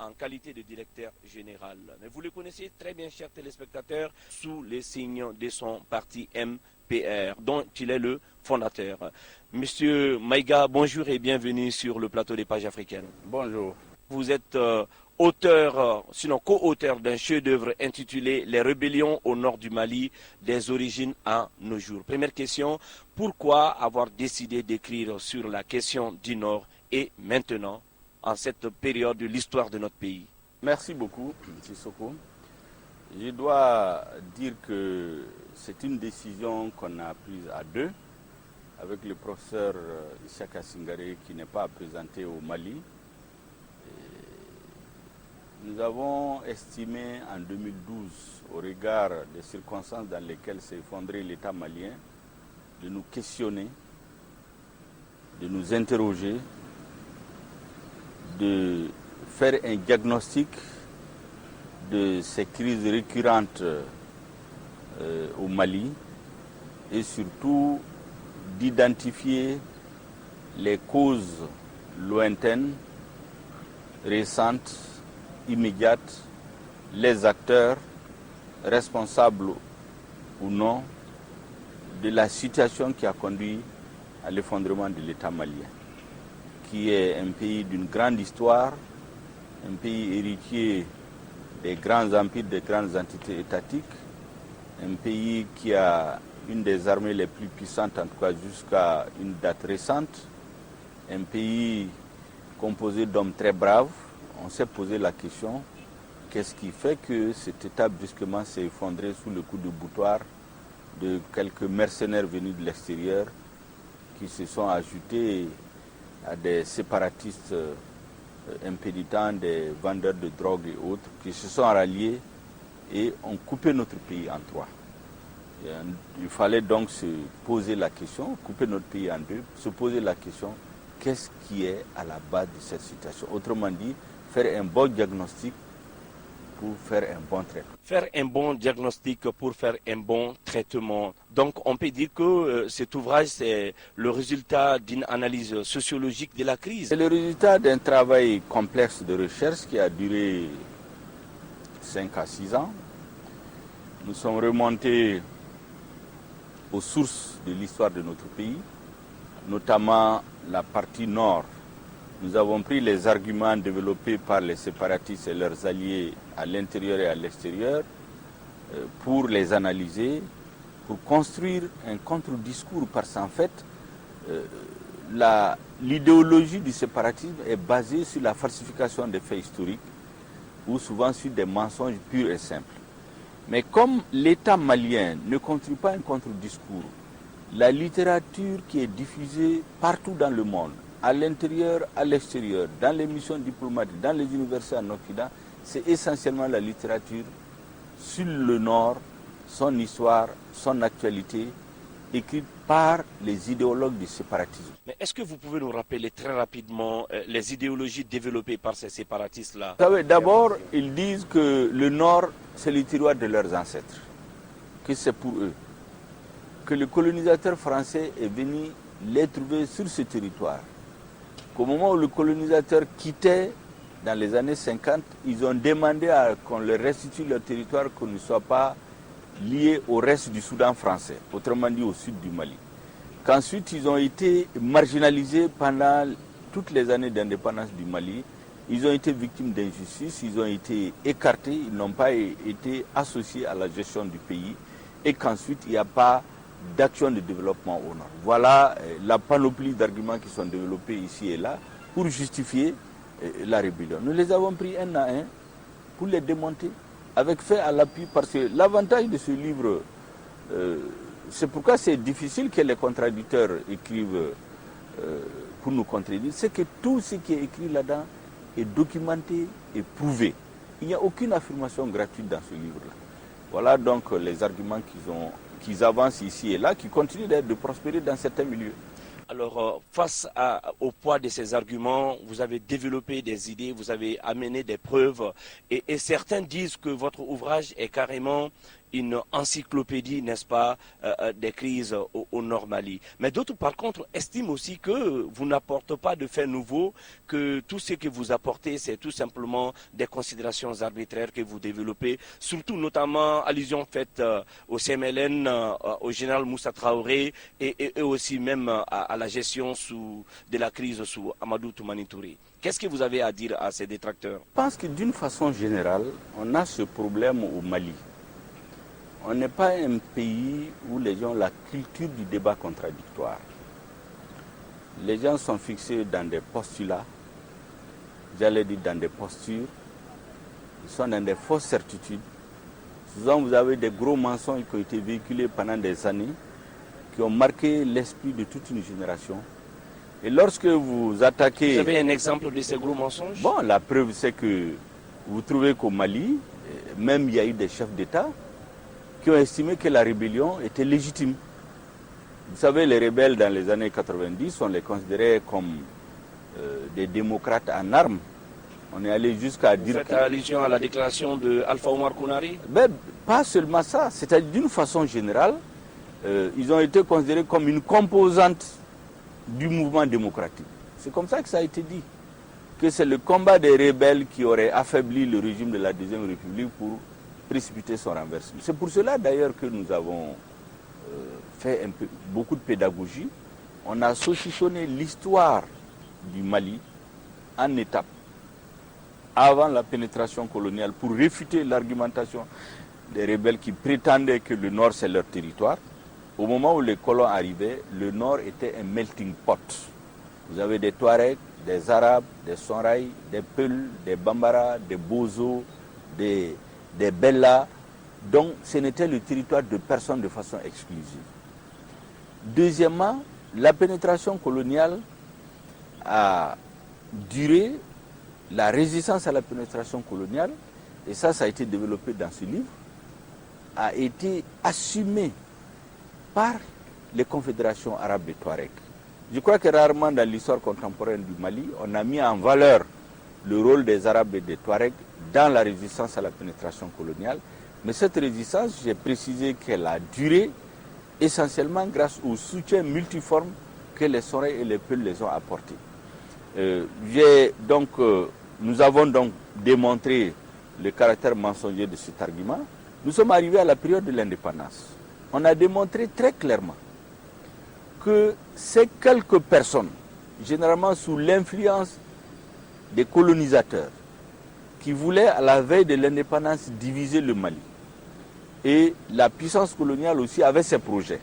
en qualité de directeur général. Mais vous le connaissez très bien, chers téléspectateurs, sous les signes de son parti MPR, dont il est le fondateur. Monsieur Maïga, bonjour et bienvenue sur le plateau des Pages africaines. Bonjour. Vous êtes auteur, sinon co-auteur d'un chef-d'œuvre intitulé Les rébellions au nord du Mali, des origines à nos jours. Première question, pourquoi avoir décidé d'écrire sur la question du Nord et maintenant, en cette période de l'histoire de notre pays? Merci beaucoup, Sissoko. Je dois dire que c'est une décision qu'on a prise à deux, avec le professeur Issaka Singare qui n'est pas présenté au Mali. Nous avons estimé en 2012, au regard des circonstances dans lesquelles s'est effondré l'État malien, de nous questionner, de nous interroger, de faire un diagnostic de ces crises récurrentes au Mali et surtout d'identifier les causes lointaines, récentes, immédiates, les acteurs responsables ou non de la situation qui a conduit à l'effondrement de l'État malien, qui est un pays d'une grande histoire, un pays héritier des grands empires, des grandes entités étatiques, un pays qui a une des armées les plus puissantes, en tout cas jusqu'à une date récente, un pays composé d'hommes très braves. On s'est posé la question, qu'est-ce qui fait que cet État brusquement s'est effondré sous le coup de boutoir de quelques mercenaires venus de l'extérieur qui se sont ajoutés à des séparatistes impénitents, des vendeurs de drogue et autres, qui se sont ralliés et ont coupé notre pays en trois. Il fallait donc se poser la question, couper notre pays en deux, se poser la question, qu'est-ce qui est à la base de cette situation? Autrement dit, faire un bon diagnostic pour faire un bon traitement. Faire un bon diagnostic pour faire un bon traitement. Donc on peut dire que cet ouvrage, c'est le résultat d'une analyse sociologique de la crise. C'est le résultat d'un travail complexe de recherche qui a duré 5 à 6 ans. Nous sommes remontés aux sources de l'histoire de notre pays, notamment la partie nord. Nous avons pris les arguments développés par les séparatistes et leurs alliés à l'intérieur et à l'extérieur pour les analyser, pour construire un contre-discours, parce qu'en fait, l'idéologie du séparatisme est basée sur la falsification des faits historiques ou souvent sur des mensonges purs et simples. Mais comme l'État malien ne construit pas un contre-discours, la littérature qui est diffusée partout dans le monde, à l'intérieur, à l'extérieur, dans les missions diplomatiques, dans les universités en Occident, c'est essentiellement la littérature sur le Nord, son histoire, son actualité, écrite par les idéologues du séparatisme. Mais est-ce que vous pouvez nous rappeler très rapidement les idéologies développées par ces séparatistes-là? Vous savez, d'abord, ils disent que le Nord, c'est le tiroir de leurs ancêtres, que c'est pour eux, que le colonisateur français est venu les trouver sur ce territoire. Qu'au moment où le colonisateur quittait, dans les années 50, ils ont demandé qu'on leur restitue leur territoire, qu'on ne soit pas lié au reste du Soudan français, autrement dit au sud du Mali. Qu'ensuite, ils ont été marginalisés pendant toutes les années d'indépendance du Mali. Ils ont été victimes d'injustice, ils ont été écartés, ils n'ont pas été associés à la gestion du pays. Et qu'ensuite, il n'y a pas d'action de développement au Nord. Voilà la panoplie d'arguments qui sont développés ici et là pour justifier la rébellion. Nous les avons pris un à un pour les démonter, avec fait à l'appui, parce que l'avantage de ce livre, c'est pourquoi c'est difficile que les contradicteurs écrivent pour nous contredire, c'est que tout ce qui est écrit là-dedans est documenté et prouvé. Il n'y a aucune affirmation gratuite dans ce livre-là. Voilà donc les arguments qu'ils avancent ici et là, qui continuent de prospérer dans certains milieux. Alors, face au poids de ces arguments, vous avez développé des idées, vous avez amené des preuves, et certains disent que votre ouvrage est carrément une encyclopédie, n'est-ce pas, des crises au Nord Mali. Mais d'autres, par contre, estiment aussi que vous n'apportez pas de faits nouveaux, que tout ce que vous apportez, c'est tout simplement des considérations arbitraires que vous développez, surtout notamment allusion faite au CMLN, au général Moussa Traoré et aussi même à la gestion de la crise sous Amadou Toumani Touré. Qu'est-ce que vous avez à dire à ces détracteurs? Je pense que d'une façon générale, on a ce problème au Mali. On n'est pas un pays où les gens ont la culture du débat contradictoire. Les gens sont fixés dans des postulats, j'allais dire dans des postures, ils sont dans des fausses certitudes. Souvent, vous avez des gros mensonges qui ont été véhiculés pendant des années, qui ont marqué l'esprit de toute une génération. Et lorsque vous attaquez... Vous avez un exemple de ces gros mensonges? Bon, la preuve, c'est que vous trouvez qu'au Mali, même il y a eu des chefs d'État qui ont estimé que la rébellion était légitime. Vous savez, les rebelles dans les années 90, on les considérait comme des démocrates en armes. On est allé jusqu'à dire... Vous faites allusion à la déclaration de Alpha Omar Kounari? Ben, pas seulement ça, c'est-à-dire d'une façon générale, ils ont été considérés comme une composante du mouvement démocratique. C'est comme ça que ça a été dit, que c'est le combat des rebelles qui aurait affaibli le régime de la Deuxième République pour précipiter son renversement. C'est pour cela d'ailleurs que nous avons fait beaucoup de pédagogie. On a saucissonné l'histoire du Mali en étapes avant la pénétration coloniale pour réfuter l'argumentation des rebelles qui prétendaient que le Nord c'est leur territoire. Au moment où les colons arrivaient, le Nord était un melting pot. Vous avez des Touaregs, des Arabes, des Sonraï, des Peuls, des Bambara, des Bozo, des Bella. Donc ce n'était le territoire de personne de façon exclusive. Deuxièmement, la pénétration coloniale a duré, la résistance à la pénétration coloniale, et ça a été développé dans ce livre, a été assumée par les confédérations arabes des Touaregs. Je crois que rarement dans l'histoire contemporaine du Mali, on a mis en valeur le rôle des Arabes et des Touaregs dans la résistance à la pénétration coloniale. Mais cette résistance, j'ai précisé qu'elle a duré essentiellement grâce au soutien multiforme que les Sonraï et les Peuls les ont apporté. Nous avons donc démontré le caractère mensonger de cet argument. Nous sommes arrivés à la période de l'indépendance. On a démontré très clairement que ces quelques personnes, généralement sous l'influence des colonisateurs, qui voulaient à la veille de l'indépendance diviser le Mali, et la puissance coloniale aussi avait ses projets.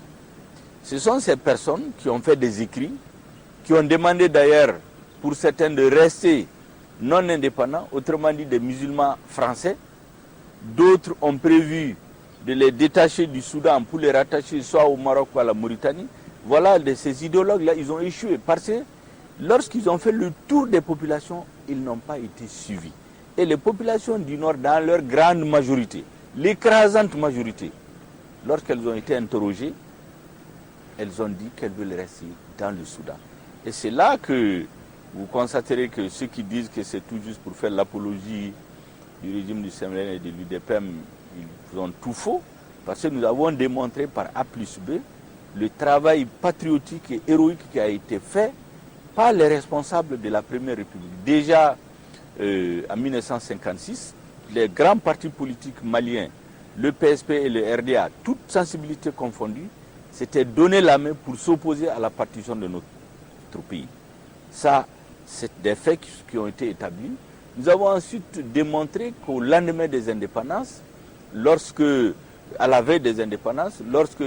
Ce sont ces personnes qui ont fait des écrits, qui ont demandé d'ailleurs pour certains de rester non indépendants, autrement dit des musulmans français. D'autres ont prévu de les détacher du Soudan pour les rattacher soit au Maroc ou à la Mauritanie. Voilà, ces idéologues-là, ils ont échoué parce que lorsqu'ils ont fait le tour des populations, ils n'ont pas été suivis. Et les populations du Nord, dans leur grande majorité, l'écrasante majorité, lorsqu'elles ont été interrogées, elles ont dit qu'elles veulent rester dans le Soudan. Et c'est là que vous constaterez que ceux qui disent que c'est tout juste pour faire l'apologie du régime du CMLN et de l'UDPM, ils ont tout faux, parce que nous avons démontré par A plus B le travail patriotique et héroïque qui a été fait par les responsables de la Première République. Déjà en 1956, les grands partis politiques maliens, le PSP et le RDA, toutes sensibilités confondues, s'étaient donné la main pour s'opposer à la partition de notre pays. Ça, c'est des faits qui ont été établis. Nous avons ensuite démontré qu'au lendemain des indépendances, à la veille des indépendances, lorsque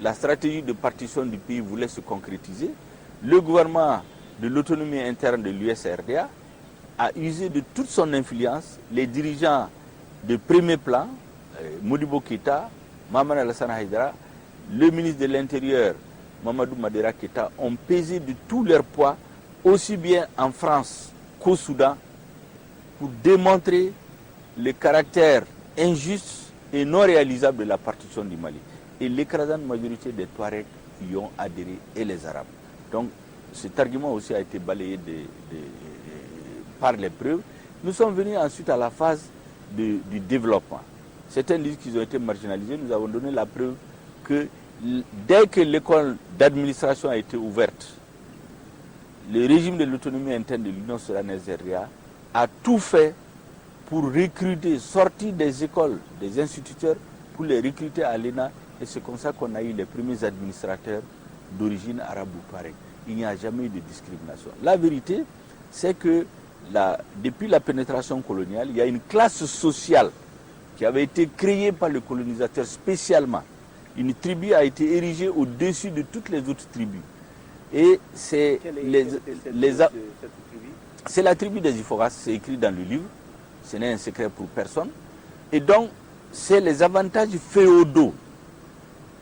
la stratégie de partition du pays voulait se concrétiser, le gouvernement de l'autonomie interne de l'USRDA a usé de toute son influence. Les dirigeants de premier plan, Modibo Keïta, Maman Alassane Haïdara, le ministre de l'Intérieur, Mamadou Madera Keïta, ont pesé de tout leur poids, aussi bien en France qu'au Soudan, pour démontrer le caractère injuste et non réalisable de la partition du Mali. Et l'écrasante majorité des Touaregs y ont adhéré, et les Arabes. Donc cet argument aussi a été balayé par les preuves. Nous sommes venus ensuite à la phase du développement. Certains disent qu'ils ont été marginalisés. Nous avons donné la preuve que dès que l'école d'administration a été ouverte, le régime de l'autonomie interne de l'Union soudanaise RDA a tout fait pour recruter, sortir des écoles, des instituteurs, pour les recruter à l'ENA. Et c'est comme ça qu'on a eu les premiers administrateurs d'origine arabe ou touareg. Il n'y a jamais eu de discrimination. La vérité, c'est que depuis la pénétration coloniale, il y a une classe sociale qui avait été créée par le colonisateur spécialement. Une tribu a été érigée au-dessus de toutes les autres tribus. Et c'est la tribu des Iforas, c'est écrit dans le livre, ce n'est un secret pour personne. Et donc, c'est les avantages féodaux,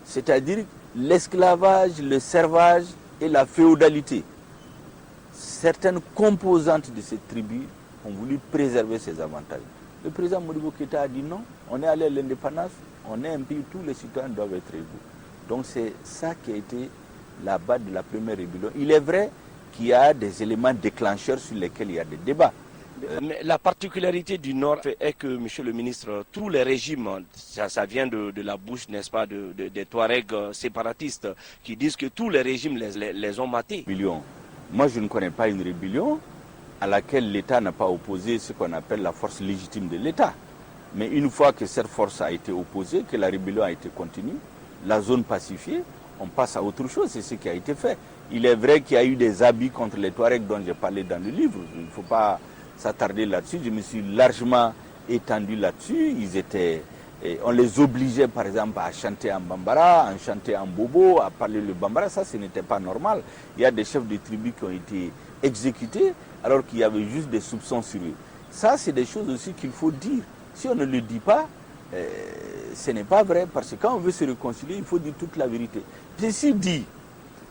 c'est-à-dire l'esclavage, le servage et la féodalité. Certaines composantes de cette tribu ont voulu préserver ces avantages. Le président Modibo Keïta a dit non, on est allé à l'indépendance, on est un pays où tous les citoyens doivent être égaux. Donc c'est ça qui a été la base de la première rébellion. Il est vrai qu'il y a des éléments déclencheurs sur lesquels il y a des débats. Mais la particularité du Nord est que, monsieur le ministre, tous les régimes, ça vient de la bouche, n'est-ce pas, des Touaregs séparatistes, qui disent que tous les régimes les ont matés. Moi, je ne connais pas une rébellion à laquelle l'État n'a pas opposé ce qu'on appelle la force légitime de l'État. Mais une fois que cette force a été opposée, que la rébellion a été continue, la zone pacifiée, on passe à autre chose, c'est ce qui a été fait. Il est vrai qu'il y a eu des abus contre les Touaregs dont j'ai parlé dans le livre, il ne faut pas s'attarder là-dessus, je me suis largement étendu là-dessus. On les obligeait par exemple à chanter en bambara, à chanter en bobo, à parler le bambara, ça ce n'était pas normal. Il y a des chefs de tribus qui ont été exécutés alors qu'il y avait juste des soupçons sur eux. Ça c'est des choses aussi qu'il faut dire. Si on ne le dit pas, ce n'est pas vrai, parce que quand on veut se réconcilier, il faut dire toute la vérité. Ceci dit,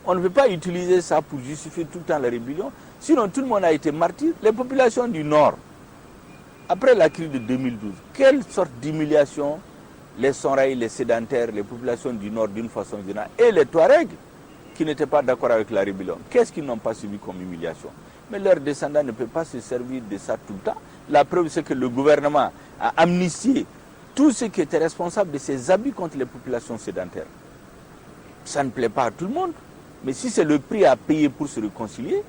on ne peut pas utiliser ça pour justifier tout le temps la rébellion, sinon tout le monde a été martyr. Les populations du Nord, après la crise de 2012, quelle sorte d'humiliation les Sonraïs, les sédentaires, les populations du Nord d'une façon générale, et les Touaregs qui n'étaient pas d'accord avec la rébellion, qu'est-ce qu'ils n'ont pas subi comme humiliation? Mais leurs descendants ne peuvent pas se servir de ça tout le temps. La preuve, c'est que le gouvernement a amnistié tous ceux qui étaient responsables de ces abus contre les populations sédentaires. Ça ne plaît pas à tout le monde, mais si c'est le prix à payer pour se réconcilier,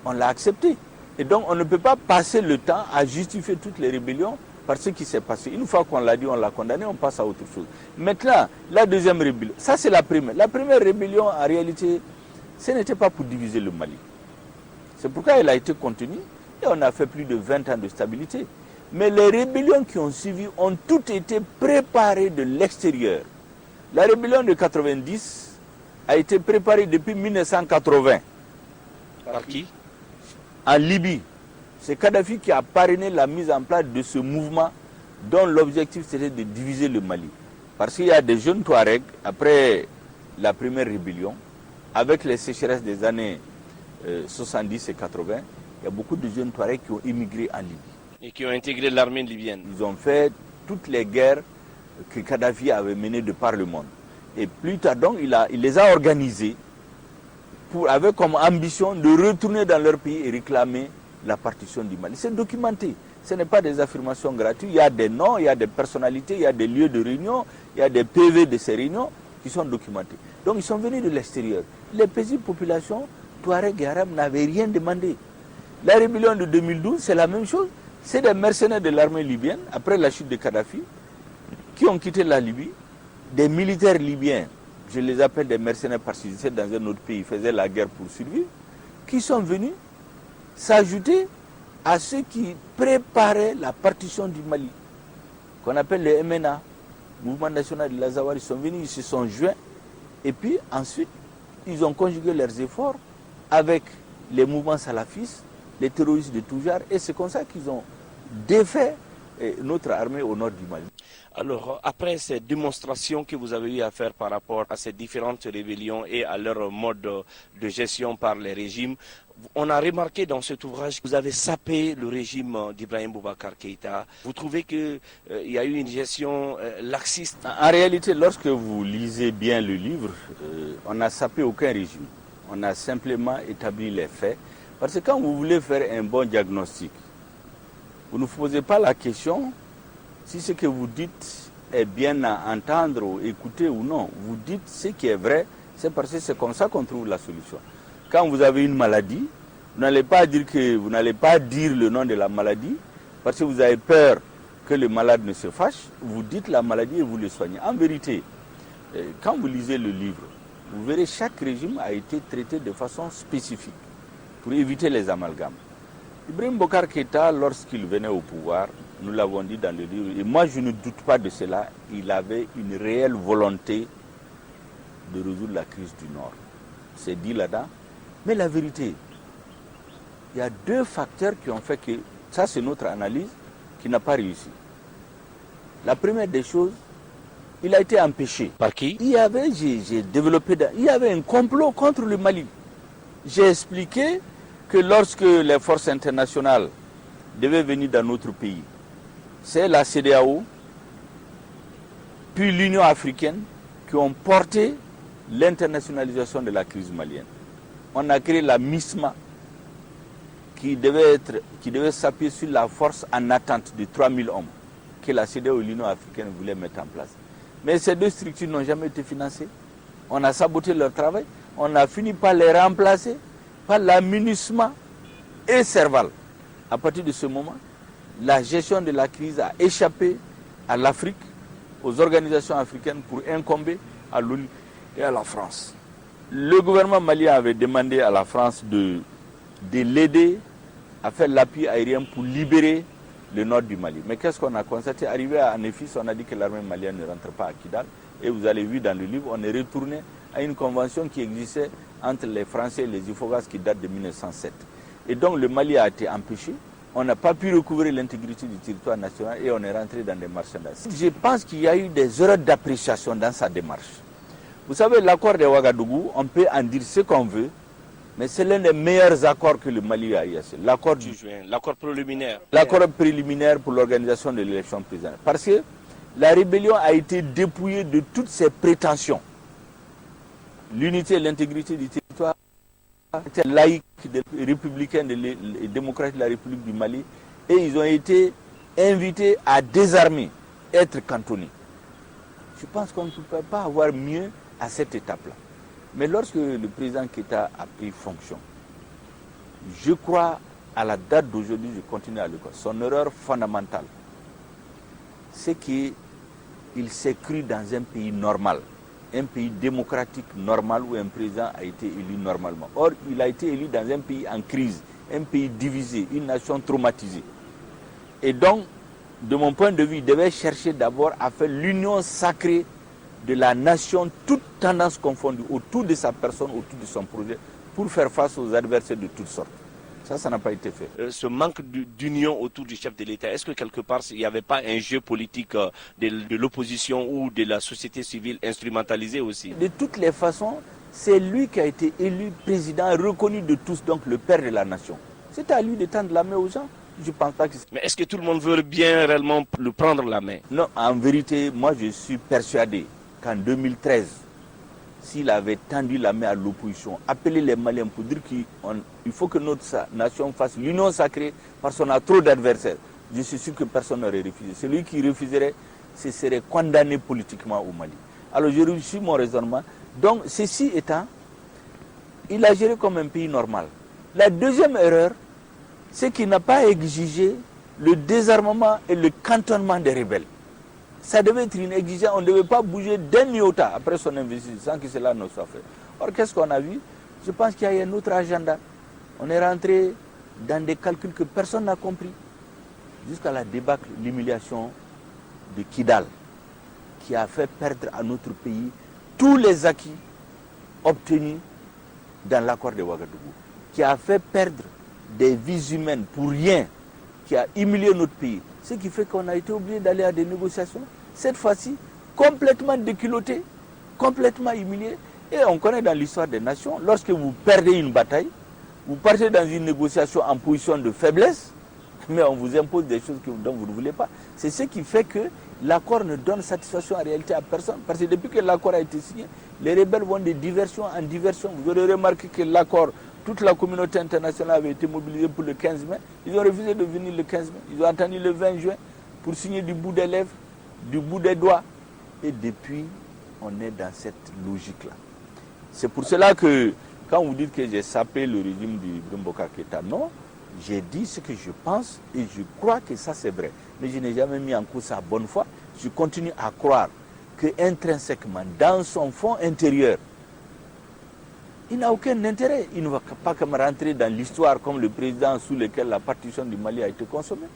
on l'a accepté. Et donc on ne peut pas passer le temps à justifier toutes les rébellions par ce qui s'est passé. Une fois qu'on l'a dit, on l'a condamné, on passe à autre chose. Maintenant, la deuxième rébellion, ça c'est la première. La première rébellion, en réalité, ce n'était pas pour diviser le Mali. C'est pourquoi elle a été contenue et on a fait plus de 20 ans de stabilité. Mais les rébellions qui ont suivi ont toutes été préparées de l'extérieur. La rébellion de 90 a été préparée depuis 1980. Par qui? En Libye. C'est Kadhafi qui a parrainé la mise en place de ce mouvement dont l'objectif c'était de diviser le Mali. Parce qu'il y a des jeunes Touaregs, après la première rébellion, avec les sécheresses des années 70 et 80, il y a beaucoup de jeunes Touaregs qui ont immigré en Libye. Et qui ont intégré l'armée libyenne. Ils ont fait toutes les guerres que Kadhafi avait menées de par le monde. Et plus tard, donc, il les a organisés avec comme ambition de retourner dans leur pays et réclamer la partition du Mali. C'est documenté. Ce n'est pas des affirmations gratuites. Il y a des noms, il y a des personnalités, il y a des lieux de réunion, il y a des PV de ces réunions qui sont documentés. Donc ils sont venus de l'extérieur. Les paisibles populations, Touareg et Arabes, n'avaient rien demandé. La rébellion de 2012, c'est la même chose. C'est des mercenaires de l'armée libyenne, après la chute de Kadhafi, qui ont quitté la Libye. Des militaires libyens, je les appelle des mercenaires parce qu'ils étaient dans un autre pays, ils faisaient la guerre pour survivre, qui sont venus s'ajouter à ceux qui préparaient la partition du Mali, qu'on appelle le MNA, Mouvement National de l'Azawad. Ils sont venus, ils se sont joints, et puis ensuite, ils ont conjugué leurs efforts avec les mouvements salafistes, les terroristes de tout genre, et c'est comme ça qu'ils ont défait notre armée au nord du Mali. Alors, après ces démonstrations que vous avez eu à faire par rapport à ces différentes rébellions et à leur mode de gestion par les régimes, on a remarqué dans cet ouvrage que vous avez sapé le régime d'Ibrahim Boubacar Keïta. Vous trouvez qu'il y a eu une gestion laxiste? En réalité, lorsque vous lisez bien le livre, on n'a sapé aucun régime. On a simplement établi les faits. Parce que quand vous voulez faire un bon diagnostic, vous ne posez pas la question si ce que vous dites est bien à entendre ou écouter ou non. Vous dites ce qui est vrai, c'est parce que c'est comme ça qu'on trouve la solution. Quand vous avez une maladie, vous n'allez pas dire le nom de la maladie parce que vous avez peur que le malade ne se fâche. Vous dites la maladie et vous le soignez. En vérité, quand vous lisez le livre, vous verrez que chaque régime a été traité de façon spécifique pour éviter les amalgames. Ibrahim Boubacar Keïta, lorsqu'il venait au pouvoir, nous l'avons dit dans le livre, et moi je ne doute pas de cela, il avait une réelle volonté de résoudre la crise du Nord. C'est dit là-dedans. Mais la vérité, il y a deux facteurs qui ont fait que, ça c'est notre analyse, qui n'a pas réussi. La première des choses, il a été empêché. Par qui? Il y avait un complot contre le Mali. J'ai expliqué que lorsque les forces internationales devaient venir dans notre pays, c'est la CEDEAO, puis l'Union africaine qui ont porté l'internationalisation de la crise malienne. On a créé la MISMA qui devait s'appuyer sur la force en attente de 3000 hommes que la CEDEAO et l'Union africaine voulaient mettre en place. Mais ces deux structures n'ont jamais été financées. On a saboté leur travail. On a fini par les remplacer par la MINUSMA et Serval. À partir de ce moment, la gestion de la crise a échappé à l'Afrique, aux organisations africaines pour incomber à l'ONU et à la France. Le gouvernement malien avait demandé à la France de l'aider à faire l'appui aérien pour libérer le nord du Mali. Mais qu'est-ce qu'on a constaté? Arrivé à Néfis, on a dit que l'armée malienne ne rentre pas à Kidal. Et vous avez vu dans le livre, on est retourné à une convention qui existait entre les Français et les Ifogas qui date de 1907. Et donc le Mali a été empêché. On n'a pas pu recouvrir l'intégrité du territoire national et on est rentré dans des marchandages. Je pense qu'il y a eu des erreurs d'appréciation dans sa démarche. Vous savez, l'accord de Ouagadougou, on peut en dire ce qu'on veut, mais c'est l'un des meilleurs accords que le Mali a eu. L'accord du juin, l'accord préliminaire. L'accord préliminaire pour l'organisation de l'élection présidentielle. Parce que la rébellion a été dépouillée de toutes ses prétentions. L'unité et l'intégrité du territoire, laïque, républicain et démocratique de la République du Mali, et ils ont été invités à désarmer, être cantonnés. Je pense qu'on ne peut pas avoir mieux à cette étape-là. Mais lorsque le président Keïta a pris fonction, je crois, à la date d'aujourd'hui, je continue à le croire, son erreur fondamentale, c'est qu'il s'est cru dans un pays normal, un pays démocratique normal où un président a été élu normalement. Or, il a été élu dans un pays en crise, un pays divisé, une nation traumatisée. Et donc, de mon point de vue, il devait chercher d'abord à faire l'union sacrée de la nation, toutes tendances confondues, autour de sa personne, autour de son projet, pour faire face aux adversaires de toutes sortes. Ça n'a pas été fait. Ce manque d'union autour du chef de l'État, est-ce que quelque part, il n'y avait pas un jeu politique de l'opposition ou de la société civile instrumentalisé aussi? De toutes les façons, c'est lui qui a été élu président, reconnu de tous, donc le père de la nation. C'est à lui de tendre la main aux gens. Je pense pas que... Mais est-ce que tout le monde veut bien réellement le prendre la main? Non, en vérité, moi je suis persuadé qu'en 2013, s'il avait tendu la main à l'opposition, appelé les Maliens pour dire qu'il faut que notre nation fasse l'union sacrée parce qu'on a trop d'adversaires, je suis sûr que personne n'aurait refusé. Celui qui refuserait, ce serait condamné politiquement au Mali. Alors je réussis mon raisonnement. Donc, ceci étant, il a géré comme un pays normal. La deuxième erreur, c'est qu'il n'a pas exigé le désarmement et le cantonnement des rebelles. Ça devait être une exigence, on ne devait pas bouger d'un iota après son investiture sans que cela ne soit fait. Or, qu'est-ce qu'on a vu? Je pense qu'il y a un autre agenda. On est rentré dans des calculs que personne n'a compris. Jusqu'à la débâcle, l'humiliation de Kidal, qui a fait perdre à notre pays tous les acquis obtenus dans l'accord de Ouagadougou, qui a fait perdre des vies humaines pour rien, qui a humilié notre pays. Ce qui fait qu'on a été obligé d'aller à des négociations, cette fois-ci, complètement déculottés, complètement humiliés. Et on connaît dans l'histoire des nations, lorsque vous perdez une bataille, vous partez dans une négociation en position de faiblesse, mais on vous impose des choses dont vous ne voulez pas. C'est ce qui fait que l'accord ne donne satisfaction en réalité à personne. Parce que depuis que l'accord a été signé, les rebelles vont de diversion en diversion. Vous aurez remarqué que l'accord, toute la communauté internationale avait été mobilisée pour le 15 mai. Ils ont refusé de venir le 15 mai. Ils ont attendu le 20 juin pour signer du bout des lèvres. du bout des doigts. Et depuis, on est dans cette logique-là. C'est pour cela que, quand vous dites que j'ai sapé le régime du Bokar Keïta, non, j'ai dit ce que je pense et je crois que ça c'est vrai. Mais je n'ai jamais mis en cause sa bonne foi. Je continue à croire qu'intrinsèquement, dans son fond intérieur, il n'a aucun intérêt. Il ne va pas comme rentrer dans l'histoire comme le président sous lequel la partition du Mali a été consommée.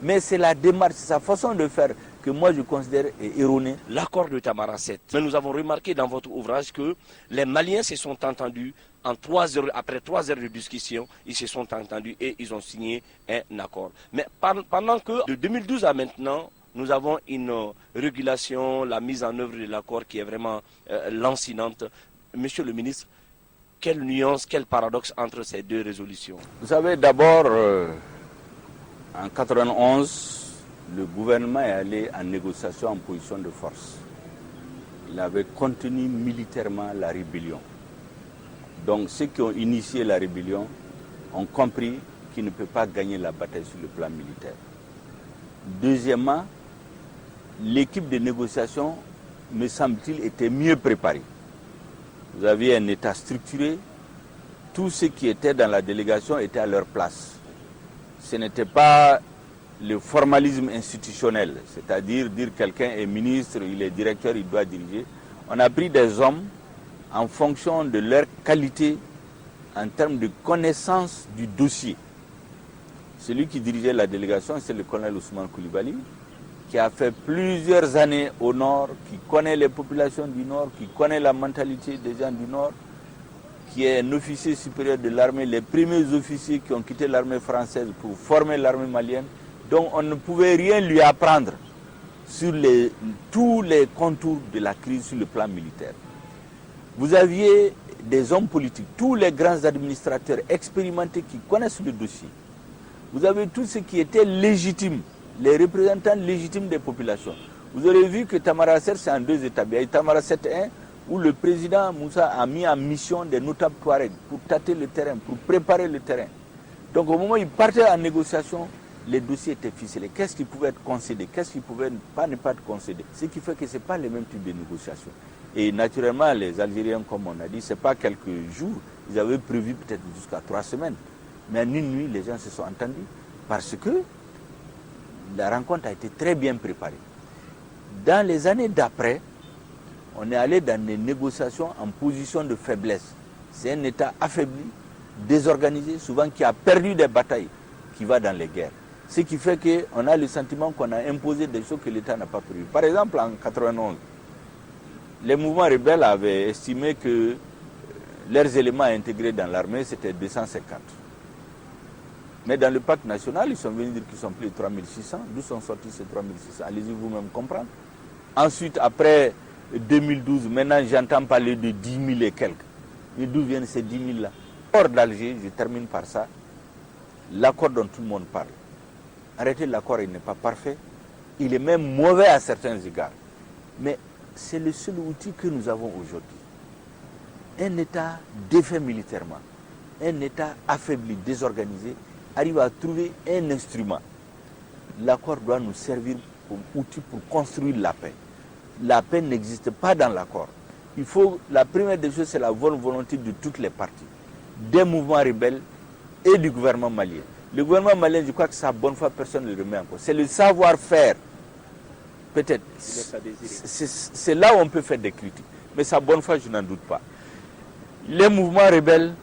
Mais c'est la démarche, c'est sa façon de faire que moi je considère erronée. L'accord de Tamaracet. Mais nous avons remarqué dans votre ouvrage que les Maliens se sont entendus en 3 heures, après 3 heures de discussion, ils se sont entendus et ils ont signé un accord. Mais pendant que de 2012 à maintenant, nous avons une régulation, la mise en œuvre de l'accord qui est vraiment lancinante. Monsieur le ministre, quelle nuance, quel paradoxe entre ces deux résolutions? Vous savez, d'abord, en 1991, le gouvernement est allé en négociation en position de force. Il avait contenu militairement la rébellion. Donc ceux qui ont initié la rébellion ont compris qu'ils ne peuvent pas gagner la bataille sur le plan militaire. Deuxièmement, l'équipe de négociation, me semble-t-il, était mieux préparée. Vous aviez un État structuré, tous ceux qui étaient dans la délégation étaient à leur place. Ce n'était pas le formalisme institutionnel, c'est-à-dire dire quelqu'un est ministre, il est directeur, il doit diriger. On a pris des hommes en fonction de leur qualité en termes de connaissance du dossier. Celui qui dirigeait la délégation, c'est le colonel Ousmane Koulibaly, qui a fait plusieurs années au Nord, qui connaît les populations du Nord, qui connaît la mentalité des gens du Nord, qui est un officier supérieur de l'armée, les premiers officiers qui ont quitté l'armée française pour former l'armée malienne. Donc on ne pouvait rien lui apprendre sur tous les contours de la crise sur le plan militaire. Vous aviez des hommes politiques, tous les grands administrateurs expérimentés qui connaissent le dossier. Vous avez tous ceux qui étaient légitimes, les représentants légitimes des populations. Vous aurez vu que Tamaracet, c'est en 2 étapes. Il y a Tamaracet 1, où le président Moussa a mis en mission des notables Touaregs pour tâter le terrain, pour préparer le terrain. Donc au moment où il partait en négociation, les dossiers étaient ficelés. Qu'est-ce qui pouvait être concédé, qu'est-ce qui pouvait ne pas être concédé? Ce qui fait que ce n'est pas les mêmes types de négociations. Et naturellement, les Algériens, comme on a dit, ce n'est pas quelques jours. Ils avaient prévu peut-être jusqu'à 3 semaines. Mais en une nuit, les gens se sont entendus parce que la rencontre a été très bien préparée. Dans les années d'après, on est allé dans des négociations en position de faiblesse. C'est un État affaibli, désorganisé, souvent qui a perdu des batailles, qui va dans les guerres. Ce qui fait qu'on a le sentiment qu'on a imposé des choses que l'État n'a pas prévues. Par exemple, en 1991, les mouvements rebelles avaient estimé que leurs éléments intégrés dans l'armée, c'était 250. Mais dans le pacte national, ils sont venus dire qu'ils sont plus de 3600. D'où sont sortis ces 3600? Allez-y vous-même comprendre. Ensuite, après 2012, maintenant j'entends parler de 10 000 et quelques. Mais d'où viennent ces 10 000 là? L'accord d'Alger, je termine par ça, l'accord dont tout le monde parle. Arrêtez, l'accord, il n'est pas parfait. Il est même mauvais à certains égards. Mais c'est le seul outil que nous avons aujourd'hui. Un État défait militairement, un État affaibli, désorganisé, arrive à trouver un instrument. L'accord doit nous servir comme outil pour construire la paix. La paix n'existe pas dans l'accord. La première des choses, c'est la bonne volonté de toutes les parties, des mouvements rebelles et du gouvernement malien. Le gouvernement malien, je crois que sa bonne foi, personne ne le remet en cause. C'est le savoir-faire. Peut-être. C'est là où on peut faire des critiques. Mais sa bonne foi, je n'en doute pas. Les mouvements rebelles,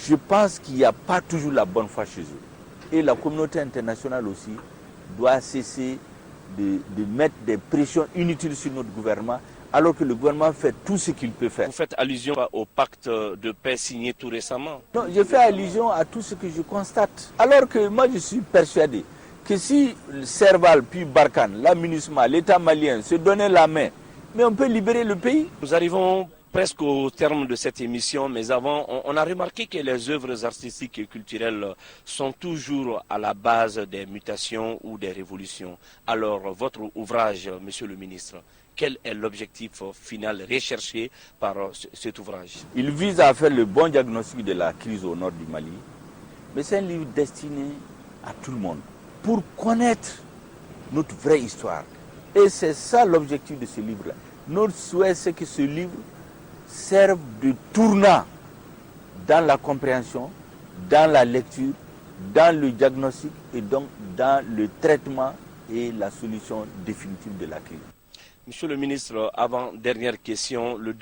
je pense qu'il n'y a pas toujours la bonne foi chez eux. Et la communauté internationale aussi doit cesser de mettre des pressions inutiles sur notre gouvernement, alors que le gouvernement fait tout ce qu'il peut faire. Vous faites allusion au pacte de paix signé tout récemment? Non, je fais allusion à tout ce que je constate. Alors que moi, je suis persuadé que si Serval puis Barkhane, la MINUSMA, l'État malien se donnaient la main, mais on peut libérer le pays. Nous arrivons presque au terme de cette émission, mais avant, on a remarqué que les œuvres artistiques et culturelles sont toujours à la base des mutations ou des révolutions. Alors, votre ouvrage, monsieur le ministre, quel est l'objectif final recherché par cet ouvrage? Il vise à faire le bon diagnostic de la crise au nord du Mali, mais c'est un livre destiné à tout le monde, pour connaître notre vraie histoire Et c'est ça l'objectif de ce livre-là. Notre souhait, c'est que ce livre serve de tournant dans la compréhension, dans la lecture, dans le diagnostic et donc dans le traitement et la solution définitive de la crise. Monsieur le ministre, avant dernière question, le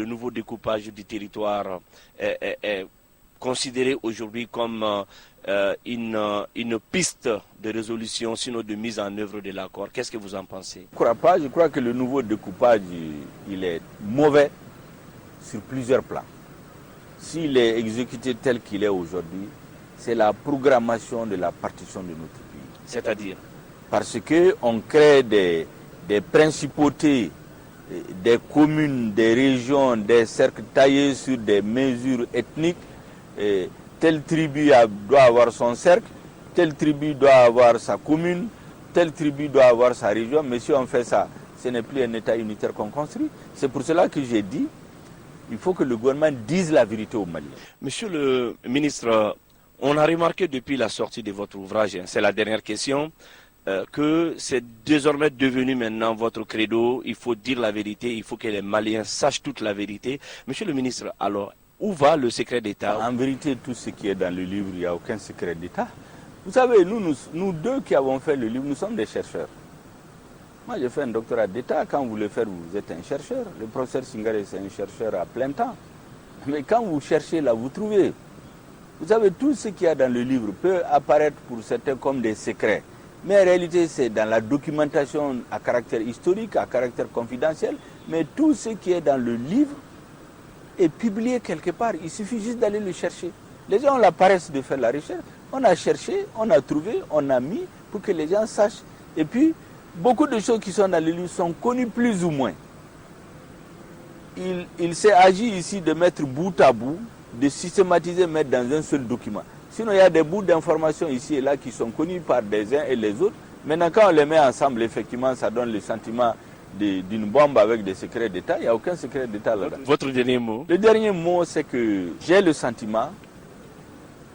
nouveau découpage du territoire est considéré aujourd'hui comme une piste de résolution, sinon de mise en œuvre de l'accord. Qu'est-ce que vous en pensez? Je ne crois pas. Je crois que le nouveau découpage, il est mauvais sur plusieurs plans. S'il est exécuté tel qu'il est aujourd'hui, c'est la programmation de la partition de notre pays. C'est-à-dire? Parce qu'on crée des principautés, des communes, des régions, des cercles taillés sur des mesures ethniques. Telle tribu doit avoir son cercle, telle tribu doit avoir sa commune, telle tribu doit avoir sa région. Mais si on fait ça, ce n'est plus un État unitaire qu'on construit. C'est pour cela que j'ai dit, il faut que le gouvernement dise la vérité aux Maliens. Monsieur le ministre, on a remarqué depuis la sortie de votre ouvrage, c'est la dernière question, que c'est désormais devenu maintenant votre credo. Il faut dire la vérité, il faut que les Maliens sachent toute la vérité. Monsieur le ministre, alors, où va le secret d'État? En vérité, tout ce qui est dans le livre, il n'y a aucun secret d'État. Vous savez, nous deux qui avons fait le livre, nous sommes des chercheurs. Moi, j'ai fait un doctorat d'État. Quand vous voulez faire, vous êtes un chercheur. Le professeur Singare, c'est un chercheur à plein temps. Mais quand vous cherchez, là, vous trouvez. Vous savez, tout ce qu'il y a dans le livre peut apparaître pour certains comme des secrets. Mais en réalité, c'est dans la documentation à caractère historique, à caractère confidentiel. Mais tout ce qui est dans le livre est publié quelque part. Il suffit juste d'aller le chercher. Les gens ont la paresse de faire la recherche. On a cherché, on a trouvé, on a mis pour que les gens sachent. Et puis, beaucoup de choses qui sont dans le livre sont connues plus ou moins. Il s'est agi ici de mettre bout à bout, de systématiser, mettre dans un seul document. Sinon, il y a des bouts d'informations ici et là qui sont connus par des uns et les autres. Maintenant, quand on les met ensemble, effectivement, ça donne le sentiment d'une bombe avec des secrets d'État. Il n'y a aucun secret d'État là-dedans. Votre dernier mot? Le dernier mot, c'est que j'ai le sentiment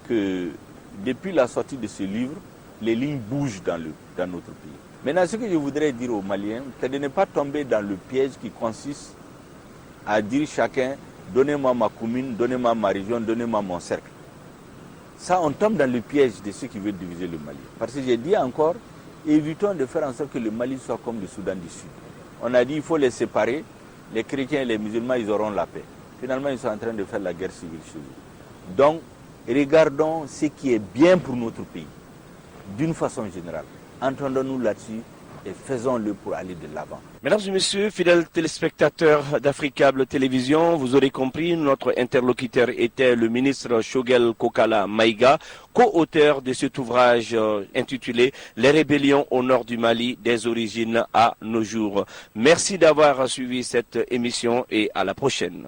que depuis la sortie de ce livre, les lignes bougent dans notre pays. Maintenant, ce que je voudrais dire aux Maliens, c'est de ne pas tomber dans le piège qui consiste à dire chacun, donnez-moi ma commune, donnez-moi ma région, donnez-moi mon cercle. Ça, on tombe dans le piège de ceux qui veulent diviser le Mali. Parce que j'ai dit encore, évitons de faire en sorte que le Mali soit comme le Soudan du Sud. On a dit qu'il faut les séparer, les chrétiens et les musulmans, ils auront la paix. Finalement, ils sont en train de faire la guerre civile chez eux. Donc, regardons ce qui est bien pour notre pays, d'une façon générale. Entendons-nous là-dessus et faisons-le pour aller de l'avant. Mesdames et messieurs, fidèles téléspectateurs d'Africable Télévision, vous aurez compris, notre interlocuteur était le ministre Shogel Kokala Maïga, co-auteur de cet ouvrage intitulé « Les rébellions au nord du Mali, des origines à nos jours ». Merci d'avoir suivi cette émission et à la prochaine.